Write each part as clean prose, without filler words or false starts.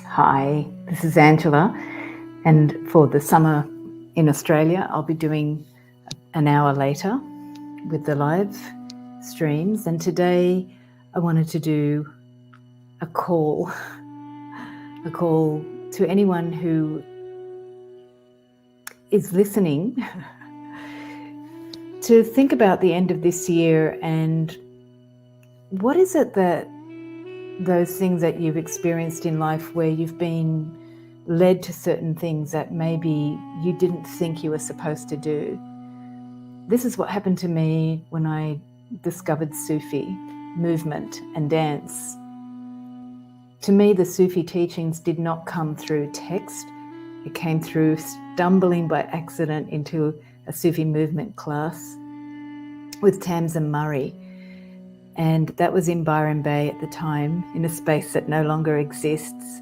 Hi, this is Angela, and for the summer in Australia, I'll be doing an hour later with the live streams. And today I wanted to do a call to anyone who is listening to think about the end of this year and what is it that those things that you've experienced in life where you've been led to certain things that maybe you didn't think you were supposed to do. This is what happened to me when I discovered Sufi movement and dance. To me, the Sufi teachings did not come through text. It came through stumbling by accident into a Sufi movement class with Tamsin Murray. And that was in Byron Bay at the time, in a space that no longer exists.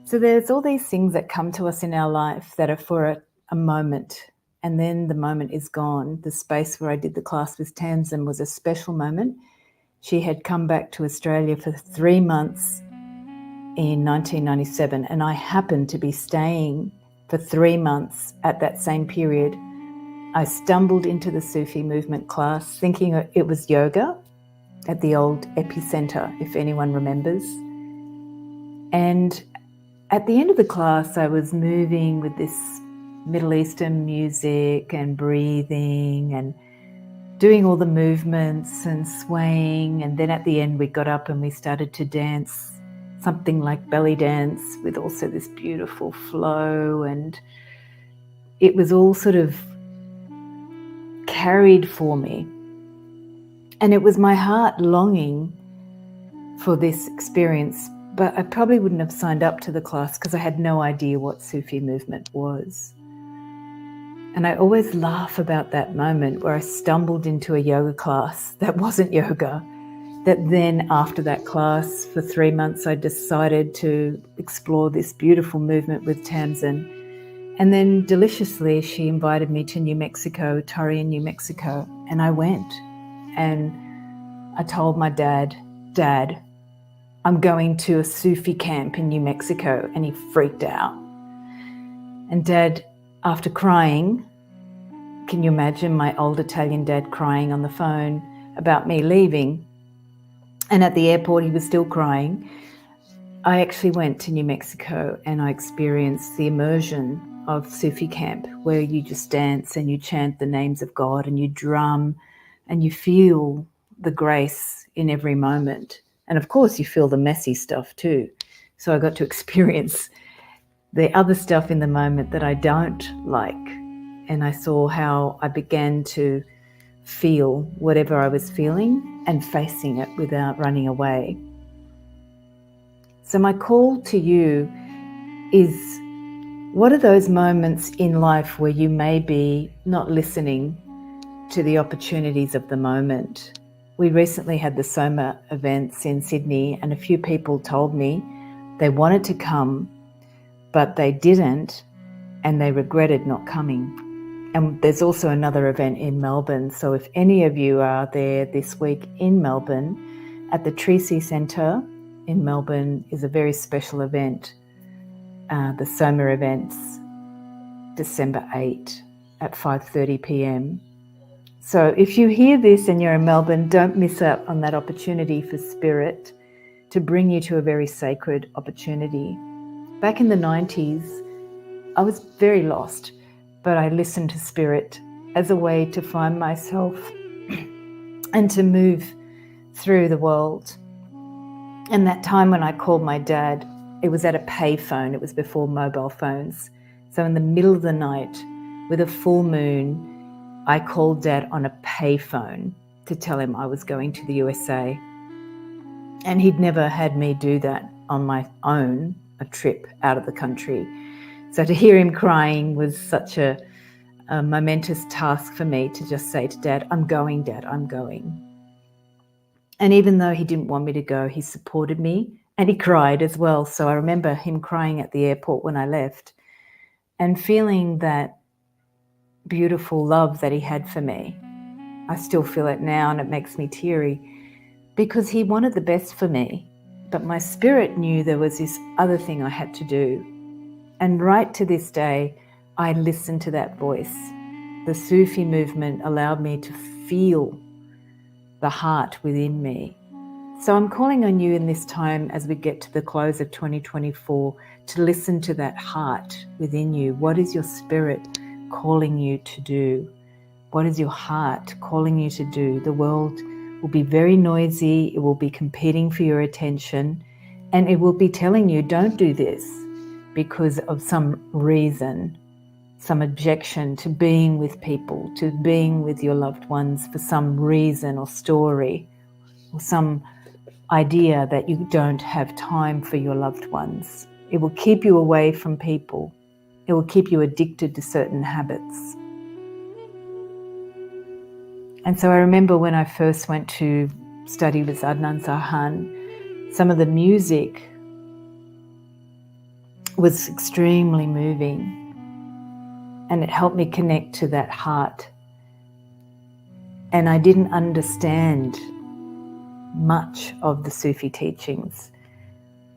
So there's all these things that come to us in our life that are for a moment, and then the moment is gone. The space where I did the class with Tamsin was a special moment. She had come back to Australia for 3 months in 1997, and I happened to be staying for 3 months at that same period. I stumbled into the Sufi movement class thinking it was yoga at the old epicenter, if anyone remembers. And at the end of the class, I was moving with this Middle Eastern music and breathing and doing all the movements and swaying. And then at the end, we got up and we started to dance, something like belly dance with also this beautiful flow. And it was all sort of carried for me. And it was my heart longing for this experience, but I probably wouldn't have signed up to the class because I had no idea what Sufi movement was. And I always laugh about that moment where I stumbled into a yoga class that wasn't yoga, that then after that class for 3 months, I decided to explore this beautiful movement with Tamsin. And then deliciously, she invited me to New Mexico, Torreon, New Mexico, and I went. And I told my dad, I'm going to a Sufi camp in New Mexico, and he freaked out. And Dad, after crying, can you imagine my old Italian dad crying on the phone about me leaving? And at the airport, he was still crying. I actually went to New Mexico and I experienced the immersion of Sufi camp, where you just dance and you chant the names of God and you drum and you feel the grace in every moment. And of course, you feel the messy stuff too. So I got to experience the other stuff in the moment that I don't like. And I saw how I began to feel whatever I was feeling and facing it without running away. So my call to you is, what are those moments in life where you may be not listening to the opportunities of the moment? We recently had the SOMA events in Sydney, and a few people told me they wanted to come, but they didn't, and they regretted not coming. And there's also another event in Melbourne. So if any of you are there this week in Melbourne, at the Treacy Centre in Melbourne is a very special event, the SOMA events, December 8 at 5:30 p.m. So if you hear this and you're in Melbourne, don't miss out on that opportunity for Spirit to bring you to a very sacred opportunity. Back in the 90s, I was very lost, but I listened to Spirit as a way to find myself and to move through the world. And that time when I called my dad, it was at a payphone. It was before mobile phones. So in the middle of the night, with a full moon, I called Dad on a payphone to tell him I was going to the USA. And he'd never had me do that on my own, a trip out of the country. So to hear him crying was such a momentous task for me to just say to Dad, I'm going, Dad, I'm going. And even though he didn't want me to go, he supported me and he cried as well. So I remember him crying at the airport when I left and feeling that beautiful love that he had for me. I still feel it now and it makes me teary because he wanted the best for me. But my spirit knew there was this other thing I had to do. And right to this day, I listen to that voice. The Sufi movement allowed me to feel the heart within me. So I'm calling on you in this time as we get to the close of 2024 to listen to that heart within you. What is your spirit calling you to do? What is your heart calling you to do? The world will be very noisy. It will be competing for your attention, and it will be telling you, don't do this because of some reason, some objection to being with people, to being with your loved ones for some reason or story, or some idea that you don't have time for your loved ones. It will keep you away from people. It will keep you addicted to certain habits. And so I remember when I first went to study with Adnan Sarhan, some of the music was extremely moving, and it helped me connect to that heart. And I didn't understand much of the Sufi teachings,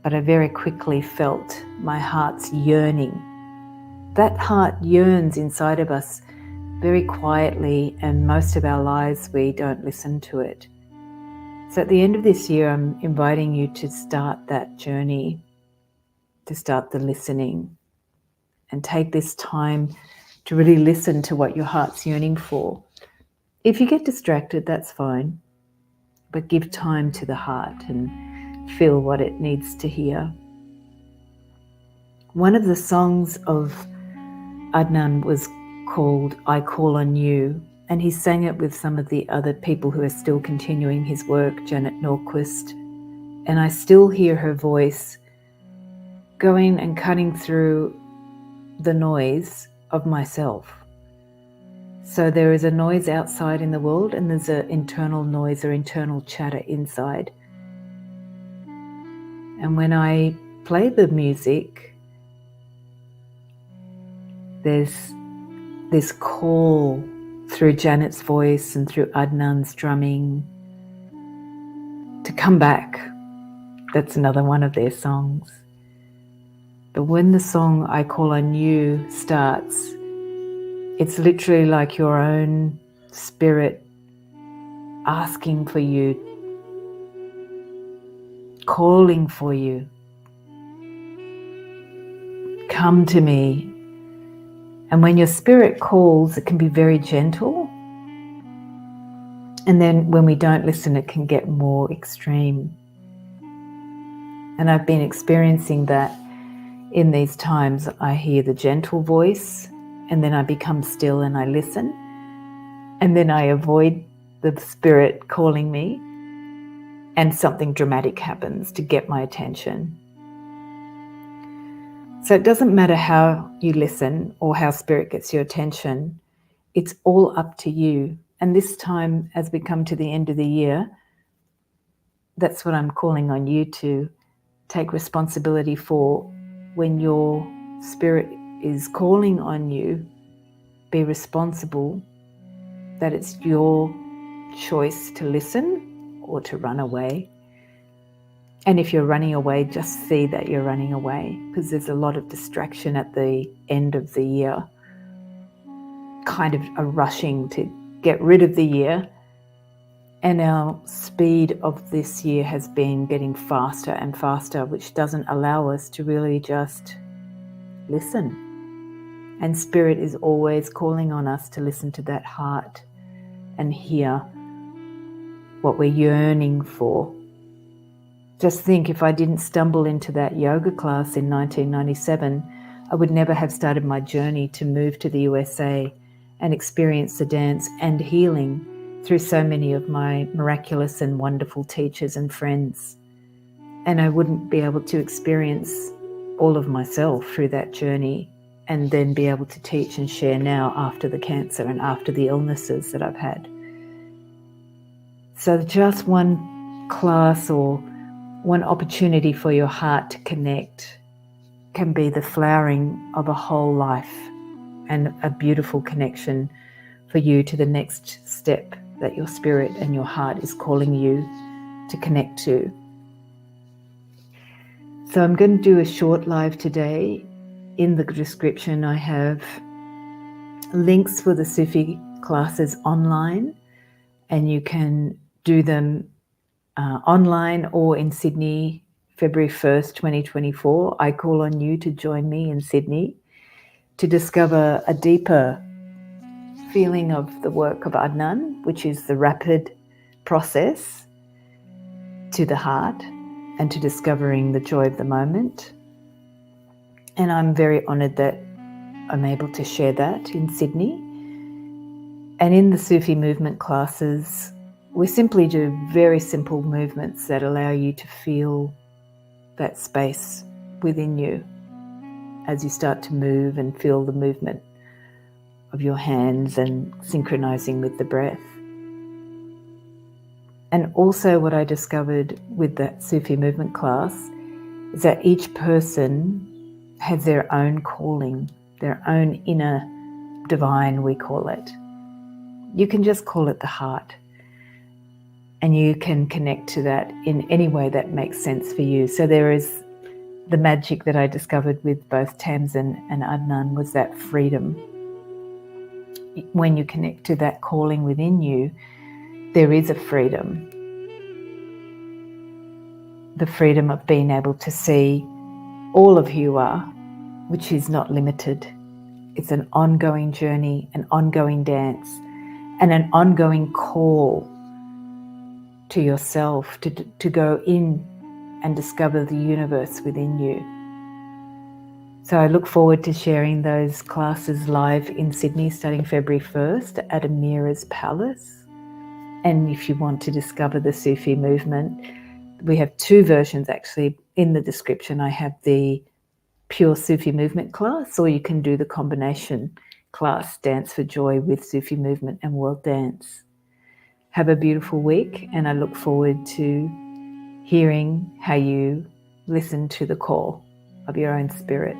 but I very quickly felt my heart's yearning. That heart yearns inside of us very quietly, and most of our lives we don't listen to it. So at the end of this year, I'm inviting you to start that journey, to start the listening, and take this time to really listen to what your heart's yearning for. If you get distracted, that's fine, but give time to the heart and feel what it needs to hear. One of the songs of Adnan was called I Call on You, and he sang it with some of the other people who are still continuing his work, Janet Norquist, and I still hear her voice going and cutting through the noise of myself. So there is a noise outside in the world, and there's an internal noise or internal chatter inside. And when I play the music, there's this call through Janet's voice and through Adnan's drumming to come back. That's another one of their songs. But when the song I Call on You starts, it's literally like your own spirit asking for you, calling for you. Come to me. And when your spirit calls, it can be very gentle. And then when we don't listen, it can get more extreme. And I've been experiencing that in these times. I hear the gentle voice, and then I become still and I listen. And then I avoid the spirit calling me, and something dramatic happens to get my attention. So it doesn't matter how you listen or how spirit gets your attention. It's all up to you. And this time, as we come to the end of the year, that's what I'm calling on you to take responsibility for. When your spirit is calling on you, be responsible that it's your choice to listen or to run away. And if you're running away, just see that you're running away, because there's a lot of distraction at the end of the year, kind of a rushing to get rid of the year. And our speed of this year has been getting faster and faster, which doesn't allow us to really just listen. And Spirit is always calling on us to listen to that heart and hear what we're yearning for. Just think, if I didn't stumble into that yoga class in 1997, I would never have started my journey to move to the USA and experience the dance and healing through so many of my miraculous and wonderful teachers and friends. And I wouldn't be able to experience all of myself through that journey and then be able to teach and share now after the cancer and after the illnesses that I've had. So just one class or one opportunity for your heart to connect can be the flowering of a whole life and a beautiful connection for you to the next step that your spirit and your heart is calling you to connect to. So I'm going to do a short live today. In the description, I have links for the Sufi classes online, and you can do them online or in Sydney, February 1st, 2024. I call on you to join me in Sydney to discover a deeper feeling of the work of Adnan, which is the rapid process to the heart and to discovering the joy of the moment. And I'm very honoured that I'm able to share that in Sydney. And in the Sufi movement classes, we simply do very simple movements that allow you to feel that space within you as you start to move and feel the movement of your hands and synchronizing with the breath. And also what I discovered with that Sufi movement class is that each person has their own calling, their own inner divine, we call it. You can just call it the heart, and you can connect to that in any way that makes sense for you. So there is the magic that I discovered with both Tamsin and Adnan was that freedom. When you connect to that calling within you, there is a freedom. The freedom of being able to see all of who you are, which is not limited. It's an ongoing journey, an ongoing dance, and an ongoing call to yourself to go in and discover the universe within you. So I look forward to sharing those classes live in Sydney starting February 1st at Amira's Palace. And if you want to discover the Sufi movement, we have two versions actually in the description. I have the pure Sufi movement class, or you can do the combination class, Dance for Joy with Sufi movement and world dance. Have a beautiful week, and I look forward to hearing how you listen to the call of your own spirit.